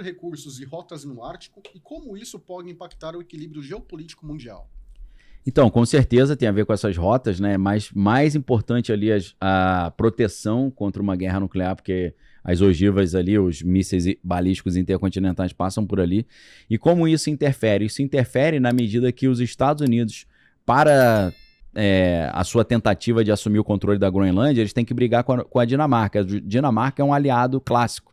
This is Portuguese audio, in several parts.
recursos e rotas no Ártico e como isso pode impactar o equilíbrio geopolítico mundial? Então, com certeza tem a ver com essas rotas, né? Mas mais importante ali a proteção contra uma guerra nuclear, porque as ogivas ali, os mísseis balísticos intercontinentais passam por ali. E como isso interfere? Isso interfere na medida que os Estados Unidos, para a sua tentativa de assumir o controle da Groenlândia, eles têm que brigar com a Dinamarca. A Dinamarca é um aliado clássico.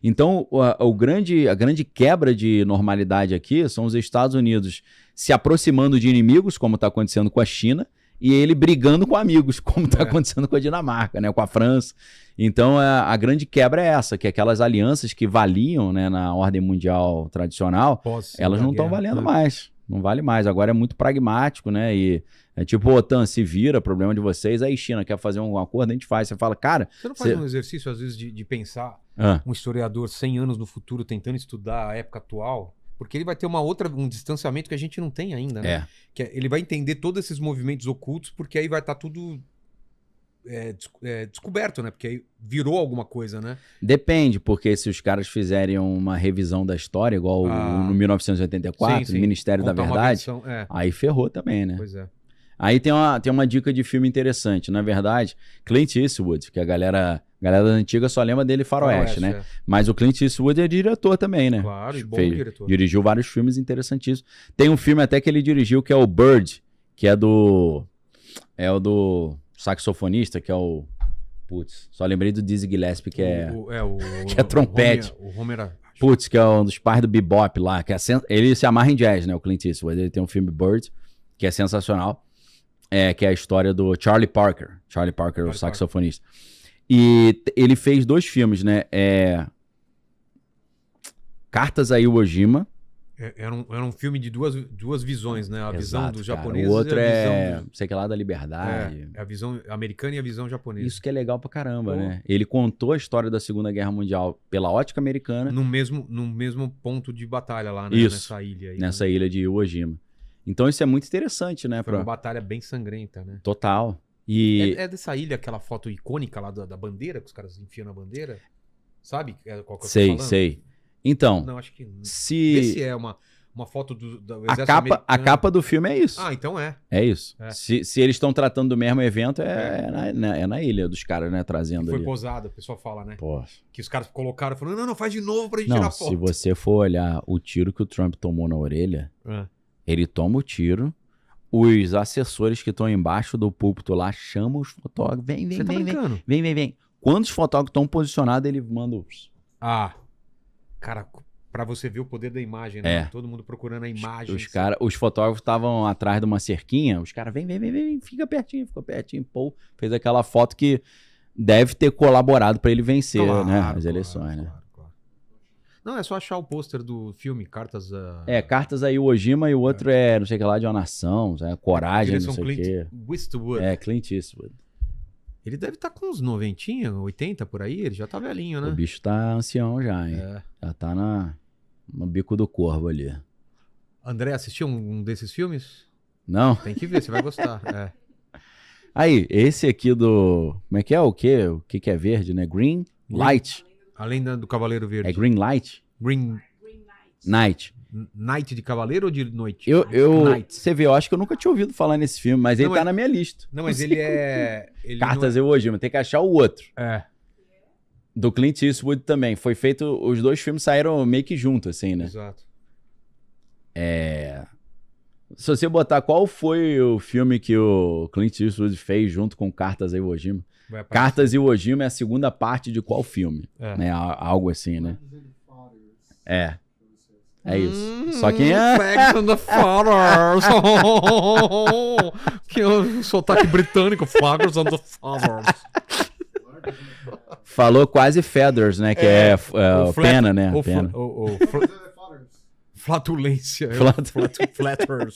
Então, a grande quebra de normalidade aqui são os Estados Unidos se aproximando de inimigos, como está acontecendo com a China, e ele brigando com amigos, como está acontecendo com a Dinamarca, né, com a França. Então, a grande quebra é essa, que aquelas alianças que valiam, né, na ordem mundial tradicional, elas não estão valendo mais. Não vale mais. Agora é muito pragmático, né? E é tipo, OTAN, se vira, problema de vocês. Aí China quer fazer um acordo, a gente faz. Você fala, cara... Você não faz um exercício, às vezes, de pensar um historiador 100 anos no futuro tentando estudar a época atual? Porque ele vai ter um distanciamento que a gente não tem ainda, né? Ele vai entender todos esses movimentos ocultos, porque aí vai estar tudo descoberto, né? Porque aí virou alguma coisa, né? Depende, porque se os caras fizerem uma revisão da história, igual no 1984, no Ministério da Verdade, aí ferrou também, né? Pois é. Aí tem uma dica de filme interessante. Na verdade, Clint Eastwood, que a galera da antiga só lembra dele Faroeste, né? Mas o Clint Eastwood é diretor também, né? Claro, bom diretor. Dirigiu vários filmes interessantíssimos. Tem um filme até que ele dirigiu que é o Bird, que é o do saxofonista, que é o... Putz, só lembrei do Dizzy Gillespie, que que é trompete. O Homer... Putz, que é um dos pais do bebop lá. Ele se amarra em jazz, né? O Clint Eastwood. Ele tem um filme Bird, que é sensacional. Que é a história do Charlie Parker. Charlie Parker, o saxofonista. E ele fez 2 filmes, né? Cartas a Iwo Jima. Era um filme de duas visões, né? A visão dos japoneses o outro e a visão sei que lá, da liberdade. A visão americana e a visão japonesa. Isso que é legal pra caramba, né? Ele contou a história da Segunda Guerra Mundial pela ótica americana. No mesmo ponto de batalha lá, né? Isso, nessa ilha aí. Nessa ilha de Iwo Jima. Então isso é muito interessante, né? Foi uma batalha bem sangrenta, né? Total. E... É dessa ilha aquela foto icônica lá da bandeira, que os caras enfiam na bandeira? Sabe qual que eu tô falando? Sei. Então, não, acho que não. Se... Esse é uma foto do exército americano. A capa do filme é isso. Ah, então é. É isso. Se eles estão tratando do mesmo evento, é na ilha dos caras, né? Trazendo foi ali. posado, o pessoal fala, né? Poxa. Que os caras colocaram e falaram, não, faz de novo pra gente tirar foto. Se você for olhar o tiro que o Trump tomou na orelha, ele toma o tiro, os assessores que estão embaixo do púlpito lá chamam os fotógrafos. Vem. Quando os fotógrafos estão posicionados, ele manda... Cara, pra você ver o poder da imagem, né? Todo mundo procurando a imagem. Os fotógrafos estavam atrás de uma cerquinha, os caras, vem, fica pertinho, pô, fez aquela foto que deve ter colaborado pra ele vencer, né? As eleições, né? Claro. Não, é só achar o pôster do filme, Cartas a... Cartas a Iwo Jima, e o outro não sei o que lá, de uma nação, coragem, não sei o quê. Eastwood. Clint Eastwood. Ele deve estar com uns 90, 80 por aí, ele já tá velhinho, né? O bicho tá ancião já, hein? Já tá no bico do corvo ali. André, assistiu um desses filmes? Não? Tem que ver, você vai gostar. Aí, esse aqui do... Como é que é? O quê? O que é verde, né? Green Light. Além do Cavaleiro Verde. É Green Light? Green Night. Night de cavaleiro ou de noite? Você vê, eu acho que eu nunca tinha ouvido falar nesse filme, mas ele tá na minha lista. Não, mas ele é... Cartas a Iwo Jima, tem que achar o outro. Do Clint Eastwood também. Foi feito... Os 2 filmes saíram meio que junto, assim, né? Exato. Se você botar qual foi o filme que o Clint Eastwood fez junto com Cartas a Iwo Jima, Cartas a Iwo Jima é a segunda parte de qual filme? Né? Algo assim, né? É isso. Só que Facts and the Fathers. Que é o sotaque britânico. Fathers and the Fathers. Falou quase Feathers, né? Que é pena, né? Pena. Flatulência. Flatters.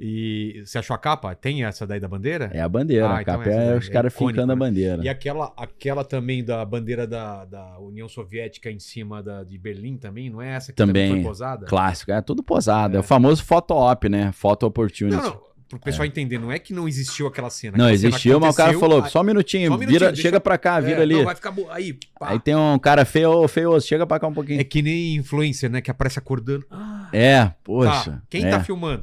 E você achou a capa? Tem essa daí da bandeira? É a bandeira. A capa então os caras fincando a bandeira. E aquela também da bandeira da União Soviética em cima de Berlim também, não é essa que também foi posada? Clássico, é tudo posado. É o famoso photo-op, né? Photo opportunity. Não. pro pessoal entender, não é que não existiu aquela cena. Não, existiu, mas o cara falou, só um minutinho, chega pra cá, vira ali. Não, vai ficar aí, pá. Aí tem um cara feioso, chega pra cá um pouquinho. É que nem influencer, né, que aparece acordando. Poxa. Tá, quem tá filmando?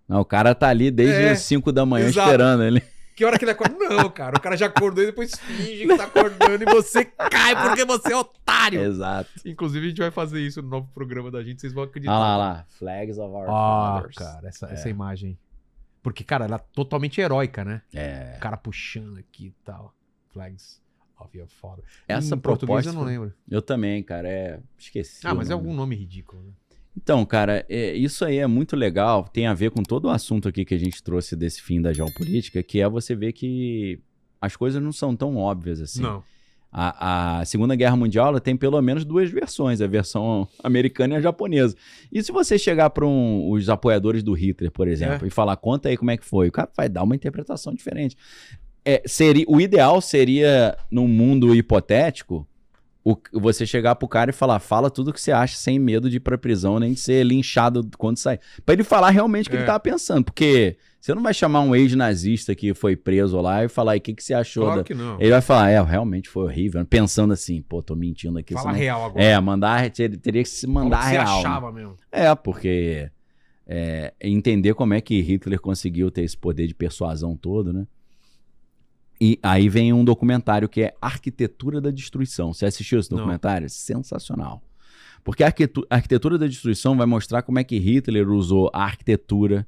Não, o cara tá ali desde as 5 da manhã esperando ele. Que hora que ele acorda? Não, cara, o cara já acordou e depois finge que tá acordando e você cai porque você é otário. Exato. Inclusive, a gente vai fazer isso no novo programa da gente, vocês vão acreditar. Ah lá. Flags of our fathers. Cara, essa imagem. Porque, cara, ela é totalmente heróica, né? É. O cara puxando aqui e tal. Flags of your father. Essa em português proposta eu não lembro. Eu também, cara, esqueci. Mas é algum nome ridículo, né? Então, cara, isso aí é muito legal, tem a ver com todo o assunto aqui que a gente trouxe desse fim da geopolítica, que é você ver que as coisas não são tão óbvias assim. Não. A Segunda Guerra Mundial ela tem pelo menos 2 versões, a versão americana e a japonesa. E se você chegar para os apoiadores do Hitler, por exemplo, e falar, conta aí como é que foi, o cara vai dar uma interpretação diferente. O ideal seria, num mundo hipotético, você chegar pro cara e falar, fala tudo o que você acha sem medo de ir pra prisão, nem de ser linchado quando sair. Pra ele falar realmente o que ele tava pensando, porque você não vai chamar um ex-nazista que foi preso lá e falar, e o que você achou? Claro que não. Ele vai falar, realmente foi horrível, pensando assim, pô, tô mentindo aqui. Fala real agora. Teria que se mandar real. Você achava mesmo. Porque entender como é que Hitler conseguiu ter esse poder de persuasão todo, né? E aí vem um documentário que é Arquitetura da Destruição. Você assistiu esse documentário? Sensacional. Porque a Arquitetura da Destruição vai mostrar como é que Hitler usou a arquitetura,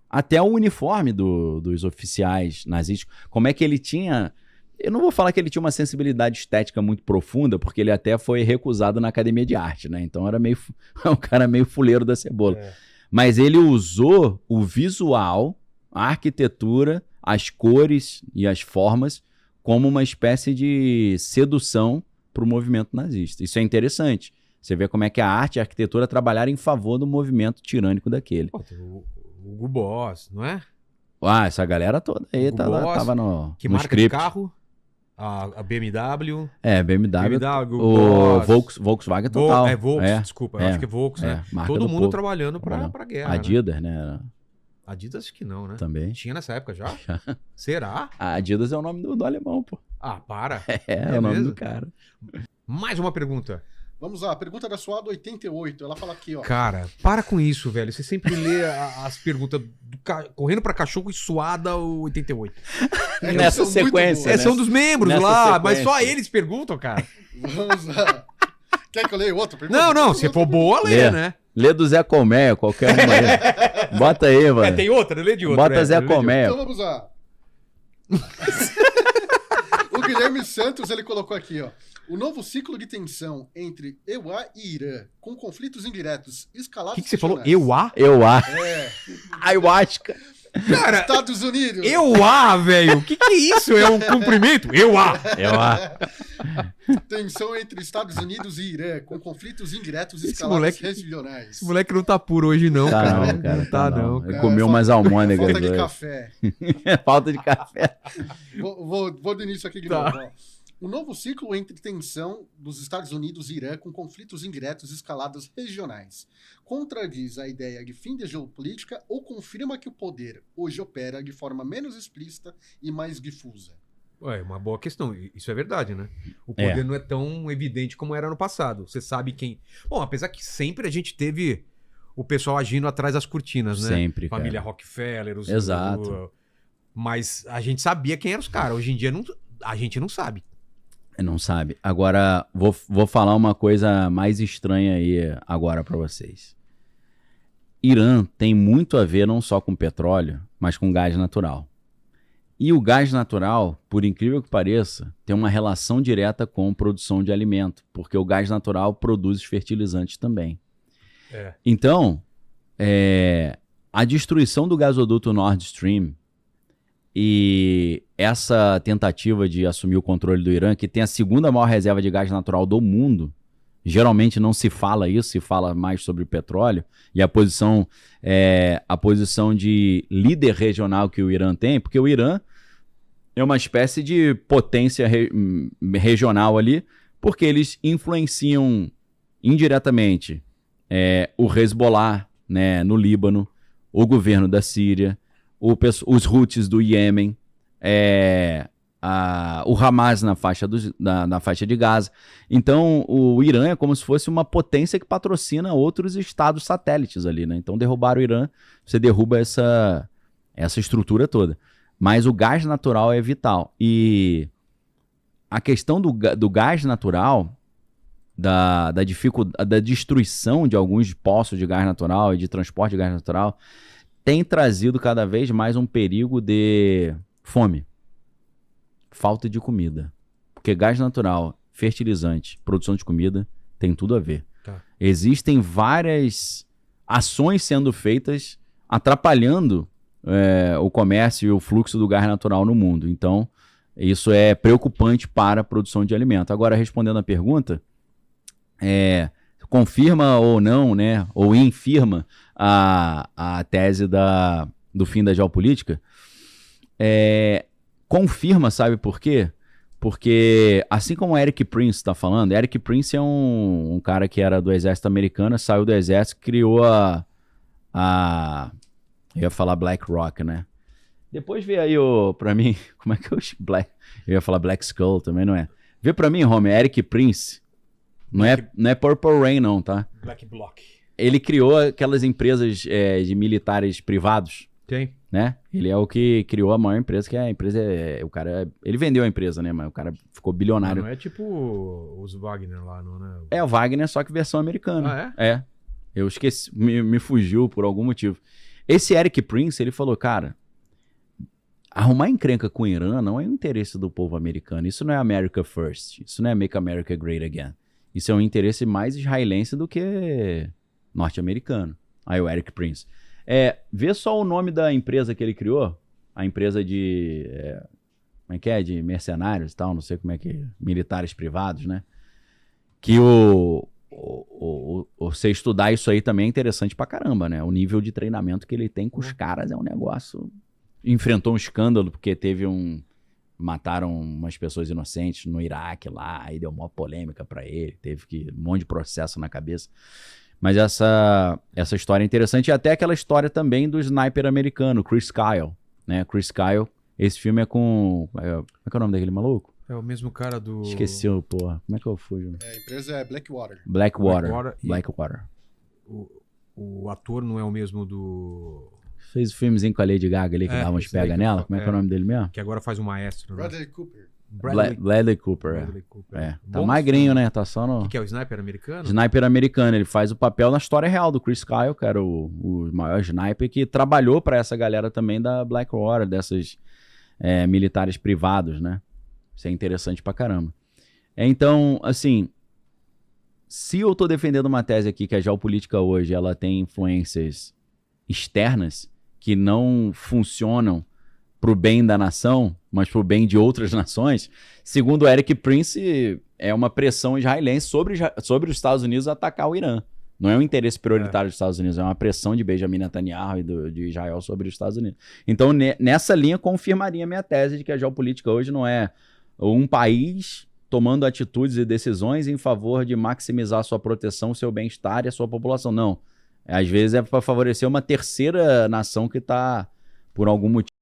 até o uniforme dos oficiais nazistas, como é que ele tinha... Eu não vou falar que ele tinha uma sensibilidade estética muito profunda, porque ele até foi recusado na Academia de Arte, né? Então era um cara meio fuleiro da cebola. Mas ele usou o visual, a arquitetura, as cores e as formas como uma espécie de sedução para o movimento nazista. Isso é interessante. Você vê como é que a arte e a arquitetura trabalharam em favor do movimento tirânico daquele. Pô, o Hugo Boss, não é? Essa galera toda aí tava no Que marca script. de carro? A BMW. BMW. o Volkswagen total. Desculpa, eu acho que é Volks, né? Todo mundo trabalhando pra guerra. Adidas, né? Adidas acho que não, né? Também. Tinha nessa época já? Será? A Adidas é o nome do alemão, pô. Para. É o nome do cara. Mais uma pergunta. Vamos lá, a pergunta da Suado 88. Ela fala aqui, ó. Cara, para com isso, velho. Você sempre lê as perguntas correndo pra cachorro e Suada 88. Nessa sequência. São dos membros lá, mas só eles perguntam, cara. Vamos lá. Quer que eu leia outro? Não, se for boa, lê, né? Lê do Zé Colmeia, qualquer uma aí. Bota aí, mano. Tem outra? Lê de outra. Bota Zé Colmeia. Então vamos lá. O Guilherme Santos, ele colocou aqui, ó. O novo ciclo de tensão entre EUA e Irã, com conflitos indiretos escalados... O que você falou? EUA? EUA. Ayahuasca. Cara, Estados Unidos. EUA, velho. O que é isso? É um cumprimento? EUA. Tensão entre Estados Unidos e Irã, com conflitos indiretos escalados regionais. Esse moleque não tá puro hoje, não, cara. Não tá, não. Ele Cara, comeu umas almôndegas. Falta de café. Falta de café. Vou do início aqui de novo. Ó. O novo ciclo entre tensão dos Estados Unidos e Irã com conflitos indiretos escalados regionais contradiz a ideia de fim da geopolítica ou confirma que o poder hoje opera de forma menos explícita e mais difusa? Uma boa questão. Isso é verdade, né? O poder não é tão evidente como era no passado. Você sabe quem... Bom, apesar que sempre a gente teve o pessoal agindo atrás das cortinas, né? Sempre, Família cara. Rockefeller. Exato. Mas a gente sabia quem eram os caras. Hoje em dia a gente não sabe. Não sabe. Agora, vou falar uma coisa mais estranha aí agora pra vocês. Irã tem muito a ver não só com petróleo, mas com gás natural. E o gás natural, por incrível que pareça, tem uma relação direta com produção de alimento, porque o gás natural produz fertilizantes também. Então, a destruição do gasoduto Nord Stream e essa tentativa de assumir o controle do Irã, que tem a segunda maior reserva de gás natural do mundo, geralmente não se fala isso, se fala mais sobre petróleo, e a posição de líder regional que o Irã tem, porque o Irã é uma espécie de potência regional ali, porque eles influenciam indiretamente o Hezbollah, né, no Líbano, o governo da Síria, os Houthis do Iêmen, o Hamas na faixa de Gaza. Então, o Irã é como se fosse uma potência que patrocina outros estados satélites ali, né? Então, derrubar o Irã, você derruba essa estrutura toda. Mas o gás natural é vital. E a questão do gás natural, da destruição de alguns poços de gás natural e de transporte de gás natural, tem trazido cada vez mais um perigo de fome. Falta de comida. Porque gás natural, fertilizante, produção de comida, tem tudo a ver. Tá. Existem várias ações sendo feitas atrapalhando o comércio e o fluxo do gás natural no mundo. Então, isso é preocupante para a produção de alimento. Agora, respondendo a pergunta, confirma ou não, né, ou infirma a tese do fim da geopolítica? Confirma, sabe por quê? Porque, assim como o Eric Prince está falando, Eric Prince é um cara que era do exército americano, saiu do exército, criou eu ia falar BlackRock, né? Depois vê aí pra mim, como é que eu ia falar Black Skull, também não é. Vê pra mim, homem, Eric Prince, não é Purple Rain não, tá? Black Bloc. Ele criou aquelas empresas de militares privados. Tem. Né? Ele é o que criou a maior empresa, que a empresa ele vendeu a empresa, né? Mas o cara ficou bilionário. Não é tipo os Wagner lá, não, né? É o Wagner, só que versão americana. Ah, é? Eu esqueci, me fugiu por algum motivo. Esse Eric Prince, ele falou, cara, arrumar encrenca com o Irã não é o interesse do povo americano. Isso não é America First. Isso não é Make America Great Again. Isso é um interesse mais israelense do que norte-americano. Aí o Eric Prince. Vê só o nome da empresa que ele criou. A empresa de... como é que é? De mercenários e tal, não sei como é que... Militares privados, né? Que você estudar isso aí também é interessante pra caramba, né? O nível de treinamento que ele tem com os caras é um negócio... Enfrentou um escândalo porque mataram umas pessoas inocentes no Iraque lá, aí deu uma polêmica pra ele, teve um monte de processo na cabeça. Mas essa história é interessante. E até aquela história também do sniper americano, Chris Kyle, né? Chris Kyle, esse filme é com... Como é que é o nome daquele maluco? É o mesmo cara do... Esqueci, porra. Como é que eu fujo? A empresa é Blackwater. Blackwater. O ator não é o mesmo do... Fez o filmezinho com a Lady Gaga ali, que dava uns pega nela. Como é que é o nome dele mesmo? Que agora faz o maestro. Bradley Cooper. Bradley Cooper. Tá magrinho, né? Tá só no... O que é o sniper americano? Sniper americano. Ele faz o papel na história real do Chris Kyle, que era o maior sniper, que trabalhou pra essa galera também da Blackwater, dessas militares privados, né? Isso é interessante pra caramba. Então, assim, se eu tô defendendo uma tese aqui que a geopolítica hoje ela tem influências externas que não funcionam pro bem da nação, mas pro bem de outras nações, segundo Eric Prince, é uma pressão israelense sobre os Estados Unidos atacar o Irã. Não é um interesse prioritário dos Estados Unidos, é uma pressão de Benjamin Netanyahu e de Israel sobre os Estados Unidos. Então, nessa linha, confirmaria minha tese de que a geopolítica hoje não é um país tomando atitudes e decisões em favor de maximizar sua proteção, seu bem-estar e a sua população. Não. Às vezes é para favorecer uma terceira nação que está, por algum motivo,